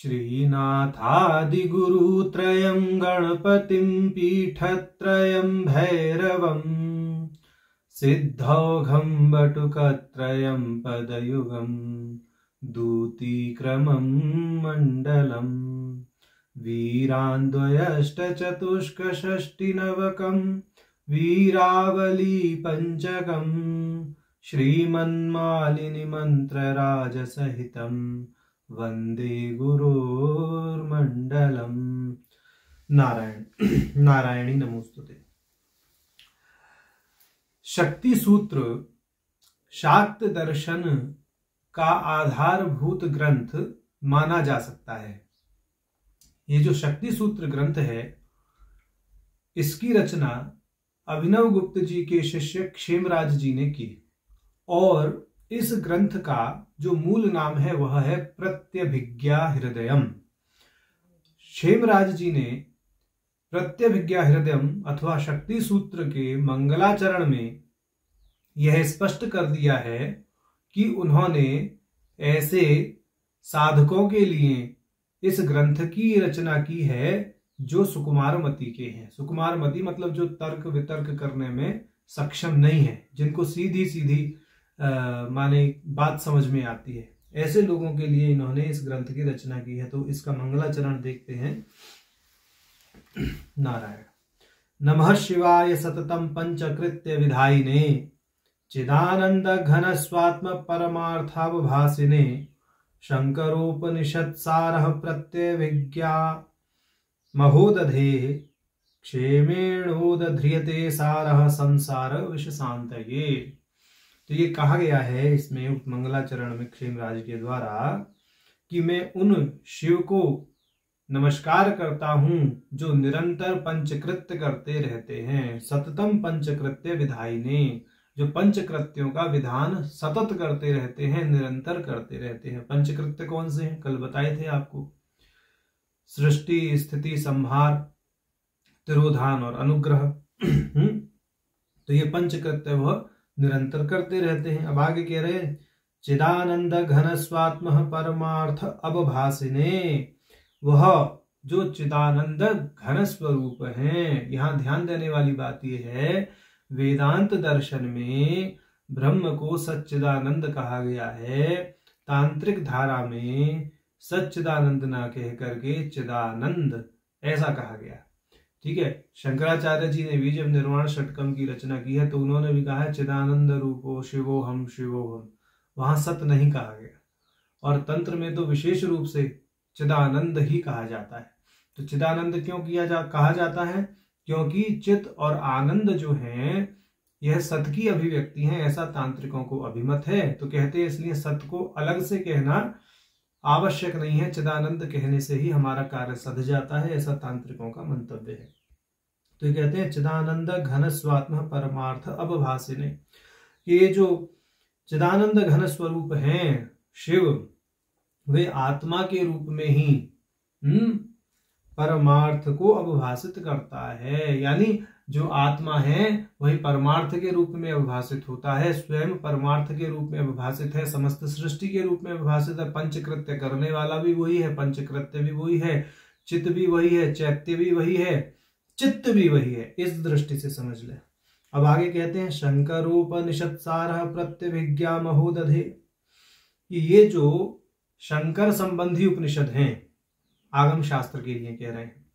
श्रीनाथादिगुरुत्रयं गणपतिं पीठत्रयं भैरवं सिद्धौघं बटुकत्रयं पदयुगं दूतीक्रमं मण्डलम् वीरान्द्वयष्टचतुष्कषष्टिनवकं वीरावली पंचकं श्रीमन्मालिनी मंत्रराजसहितं वंदे गुरोर्मण्डलम्। नारायण नारायणी नमोस्तुते। शक्ति सूत्र शाक्त दर्शन का आधारभूत ग्रंथ माना जा सकता है। ये जो शक्ति सूत्र ग्रंथ है, इसकी रचना अभिनव गुप्त जी के शिष्य क्षेमराज जी ने की और इस ग्रंथ का जो मूल नाम है वह है प्रत्यभिज्ञा हृदयम। क्षेमराज जी ने प्रत्यभिज्ञा हृदयम अथवा शक्ति सूत्र के मंगलाचरण में यह स्पष्ट कर दिया है कि उन्होंने ऐसे साधकों के लिए इस ग्रंथ की रचना की है जो सुकुमार मति के हैं। सुकुमार मति मतलब जो तर्क वितर्क करने में सक्षम नहीं है, जिनको सीधी सीधी माने बात समझ में आती है, ऐसे लोगों के लिए इन्होंने इस ग्रंथ की रचना की है। तो इसका मंगलाचरण देखते हैं। नारायण नमः शिवाय सततम पंचकृत्य विधायिने चिदानंद घन स्वात्म परमार्थावभासिने शंकरोपनिषत्सारः प्रत्यभिज्ञा महोदधे क्षेमेणोदध्रियते सारः संसार विषशान्तये। तो ये कहा गया है इसमें मंगलाचरण में क्षेमराज के द्वारा कि मैं उन शिव को नमस्कार करता हूं जो निरंतर पंचकृत्य करते रहते हैं। सततम पंचकृत्य विधायिने, जो पंचकृत्यों का विधान सतत करते रहते हैं, निरंतर करते रहते हैं। पंचकृत्य कौन से हैं? कल बताए थे आपको। सृष्टि, स्थिति, संहार, तिरोधान और अनुग्रह। तो ये पंचकृत्य वह निरंतर करते रहते हैं। अब आगे कह रहे हैं चिदानंद घन स्वात्म परमार्थ अवभासिने, वह जो चिदानंद घन स्वरूप हैं। यहां ध्यान देने वाली बात यह है, वेदांत दर्शन में ब्रह्म को सच्चिदानंद कहा गया है। तांत्रिक धारा में सच्चिदानंद ना कह करके चिदानंद ऐसा कहा गया। ठीक है। शंकराचार्य जी ने भी जब निर्वाण षटकम की रचना की है तो उन्होंने भी कहा है चिदानंद रूपो शिवोहम शिवोहम, वहां सत नहीं कहा गया। और तंत्र में तो विशेष रूप से चिदानंद ही कहा जाता है। तो चिदानंद क्यों कहा जाता है? क्योंकि चित और आनंद जो हैं यह सत की अभिव्यक्ति है, ऐसा तांत्रिकों को अभिमत है। तो कहते हैं इसलिए सत को अलग से कहना आवश्यक नहीं है, चिदानंद कहने से ही हमारा कार्य सध जाता है, ऐसा तांत्रिकों का मंतव्य है। तो ये कहते हैं चिदानंद घन स्वात्म परमार्थ अवभासिने, ये जो चिदानंद घन स्वरूप हैं शिव, वे आत्मा के रूप में ही परमार्थ को अवभाषित करता है। यानी जो आत्मा है वही परमार्थ के रूप में अवभाषित होता है, स्वयं परमार्थ के रूप में अवभाषित है, समस्त सृष्टि के रूप में अवभाषित है। पंचकृत्य करने वाला भी वही है, पंचकृत्य भी वही है, चित्त भी वही है, चैत्य भी वही है, चित्त भी वही है। इस दृष्टि से समझ ले। अब आगे कहते हैं शंकरोपनिषत्सारः प्रत्यभिज्ञा महोदधे, ये जो शंकर संबंधी उपनिषद हैं, आगम शास्त्र के लिए कह रहे हैं,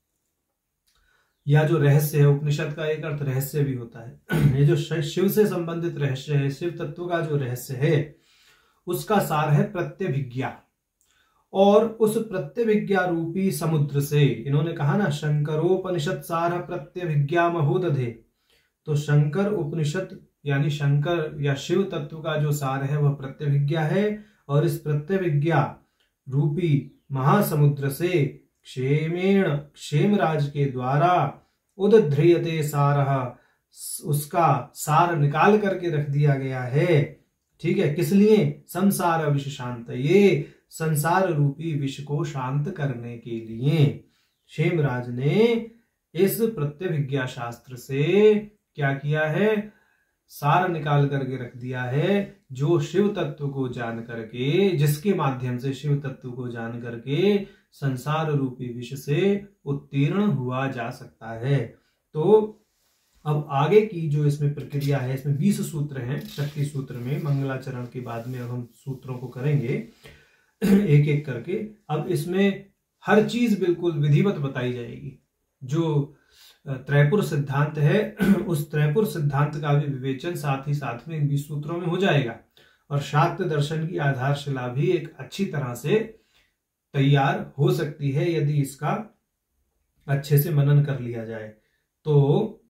या जो रहस्य है, उपनिषद का एक अर्थ रहस्य भी होता है। ये जो शिव से संबंधित रहस्य है, शिव तत्व का जो रहस्य है, उसका सार है प्रत्यभिज्ञा। और उस प्रत्यभिज्ञा रूपी समुद्र से, इन्होंने कहा ना शंकरोपनिषद सार प्रत्यभिज्ञा महोदधे, तो शंकर उपनिषद यानी शंकर या शिव तत्व का जो सार है वह प्रत्यभिज्ञा है। और इस प्रत्यभिज्ञा रूपी महासमुद्र से क्षेमराज के द्वारा उदध्रियते सारः, उसका सार निकाल करके रख दिया गया है। ठीक है। किस लिए? संसार विष शांत, ये संसार रूपी विष को शांत करने के लिए क्षेमराज ने इस प्रत्यभिज्ञा शास्त्र से क्या किया है? सार निकाल करके रख दिया है, जो शिव तत्व को जान करके, जिसके माध्यम से शिव तत्व को जान करके संसार रूपी विष से उत्तीर्ण हुआ जा सकता है। तो अब आगे की जो इसमें प्रक्रिया है, इसमें 20 सूत्र हैं शक्ति सूत्र में, मंगलाचरण के बाद में अब हम सूत्रों को करेंगे एक एक करके। अब इसमें हर चीज बिल्कुल विधिवत बताई जाएगी। जो त्रैपुर सिद्धांत है उस त्रैपुर सिद्धांत का भी विवेचन साथ ही साथ में इन 20 सूत्रों में हो जाएगा, और शाक्त दर्शन की आधारशिला भी एक अच्छी तरह से तैयार हो सकती है यदि इसका अच्छे से मनन कर लिया जाए। तो